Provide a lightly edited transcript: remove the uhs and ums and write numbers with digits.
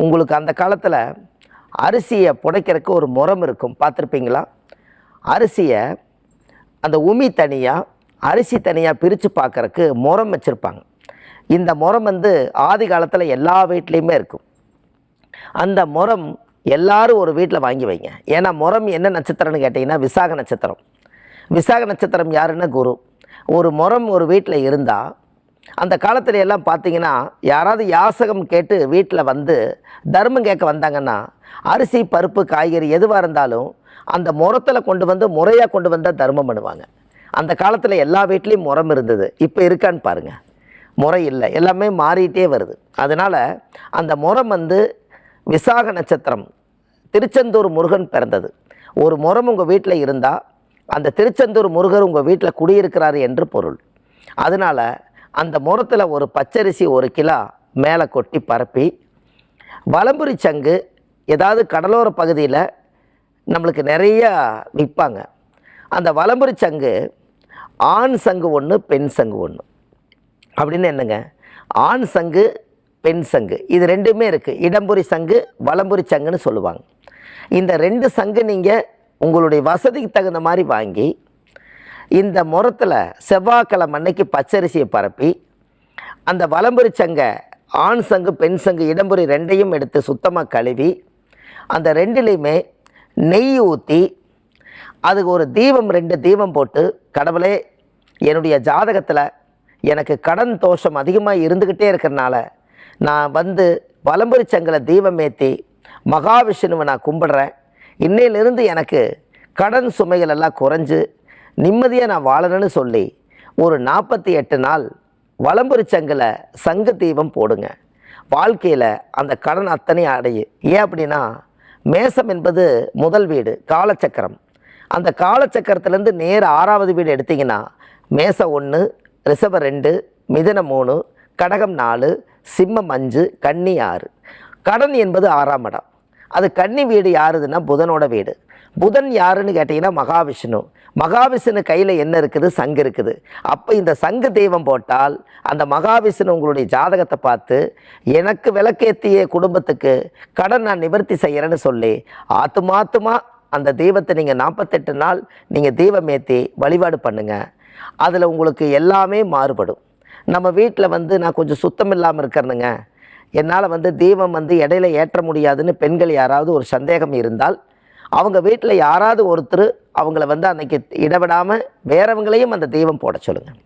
உங்களுக்கு அந்த காலத்தில் அரிசியை புடைக்கிறதுக்கு ஒரு முறம் இருக்கும், பார்த்துருப்பீங்களா? அரிசியை அந்த உமி தனியாக அரிசி தனியாக பிரித்து பார்க்குறக்கு முறம் வச்சுருப்பாங்க. இந்த முறம் ஆதி காலத்தில் எல்லா வீட்லேயுமே இருக்கும். அந்த முறம் எல்லாரும் ஒரு வீட்டில் வாங்கி வைங்க. ஏன்னா முறம் என்ன நட்சத்திரம்னு கேட்டிங்கன்னா விசாக நட்சத்திரம். விசாக நட்சத்திரம் யாருன்னா குரு. ஒரு முறம் ஒரு வீட்டில் இருந்தால் அந்த காலத்தில் எல்லாம் பார்த்திங்கன்னா யாராவது யாசகம் கேட்டு வீட்டில் தர்மம் கேட்க வந்தாங்கன்னா அரிசி பருப்பு காய்கறி எதுவாக இருந்தாலும் அந்த முறத்தில் முறையாக கொண்டு வந்தால் தர்மம் பண்ணுவாங்க. அந்த காலத்தில் எல்லா வீட்லேயும் முறம் இருந்தது. இப்போ இருக்கான்னு பாருங்கள், முறை இல்லை, எல்லாமே மாறிட்டே வருது. அதனால் அந்த முறம் விசாக நட்சத்திரம், திருச்செந்தூர் முருகன் பிறந்தது. ஒரு முறம் உங்கள் வீட்டில் இருந்தால் அந்த திருச்செந்தூர் முருகர் உங்கள் வீட்டில் குடியிருக்கிறாரு என்று பொருள். அதனால் அந்த முறத்தில் ஒரு பச்சரிசி 1 கிலோ மேலே கொட்டி பரப்பி, வலம்புரி சங்கு ஏதாவது கடலோர பகுதியில் நம்மளுக்கு நிறையா விற்பாங்க. அந்த வலம்புரி சங்கு ஆண் சங்கு 1 பெண் சங்கு 1 அப்படின்னு என்னங்க, ஆண் சங்கு பெண் சங்கு இது ரெண்டுமே இருக்குது. இடம்புரி சங்கு வலம்புரி சங்குன்னு சொல்லுவாங்க. இந்த 2 சங்கு நீங்கள் உங்களுடைய வசதிக்கு தகுந்த மாதிரி வாங்கி இந்த முறத்தில் செவ்வாய்க்கிழமை அன்னைக்கு பச்சரிசியை பரப்பி அந்த வலம்புரி சங்கை ஆண் சங்கு பெண் சங்கு இடம்புரி 2ஐயும் எடுத்து சுத்தமாக கழுவி அந்த 2லையுமே நெய் ஊற்றி அதுக்கு ஒரு தீபம் 2 தீபம் போட்டு, கடவுளே என்னுடைய ஜாதகத்தில் எனக்கு கடன் தோஷம் அதிகமாக இருந்துக்கிட்டே இருக்கிறனால நான் வலம்புரி சங்கில் தீபம் ஏற்றி மகாவிஷ்ணுவை நான் கும்பிடுறேன். இன்னையிலிருந்து எனக்கு கடன் சுமைகள் எல்லாம் குறைஞ்சு நிம்மதியாக நான் வாழணும்னு சொல்லி ஒரு 48 நாள் வலம்புரி சங்கில் சங்கு தீபம் போடுங்க. வாழ்க்கையில் அந்த கடன் அத்தனை அடையும். ஏன் அப்படின்னா மேசம் என்பது முதல் வீடு, காலச்சக்கரம். அந்த காலச்சக்கரத்துலேருந்து நேர 6வது வீடு எடுத்திங்கன்னா மேசம் 1, ரிஷபம் 2, மிதுனம் 3, கடகம் 4, சிம்மம் 5, கன்னி 6. கடன் என்பது 6ஆம் இடம். அது கன்னி வீடு யாருதுன்னா புதனோட வீடு. புதன் யாருன்னு கேட்டிங்கன்னா மகாவிஷ்ணு. மகாவிஷ்ணு கையில் என்ன இருக்குது? சங்கு இருக்குது. அப்போ இந்த சங்கு தெய்வம் போட்டால் அந்த மகாவிஷ்ணு உங்களுடைய ஜாதகத்தை பார்த்து எனக்கு விளக்கேற்றிய குடும்பத்துக்கு கடன் நான் நிவர்த்தி செய்கிறேன்னு சொல்லி ஆத்துமாத்துமா அந்த தெய்வத்தை நீங்கள் 48 நாள் நீங்கள் தெய்வம் ஏற்றி வழிபாடு பண்ணுங்கள். அதில் உங்களுக்கு எல்லாமே மாறுபடும். நம்ம வீட்டில் நான் கொஞ்சம் சுத்தம் இல்லாமல் இருக்கிறனுங்க, என்னால் தீபம் இடையில ஏற்ற முடியாதுன்னு பெண்கள் யாராவது ஒரு சந்தேகம் இருந்தால் அவங்க வீட்டில் யாராவது ஒருத்தர் அவங்கள அன்றைக்கி இடவிடாமல் வேறவங்களையும் அந்த தெய்வம் போட சொல்லுங்கள்.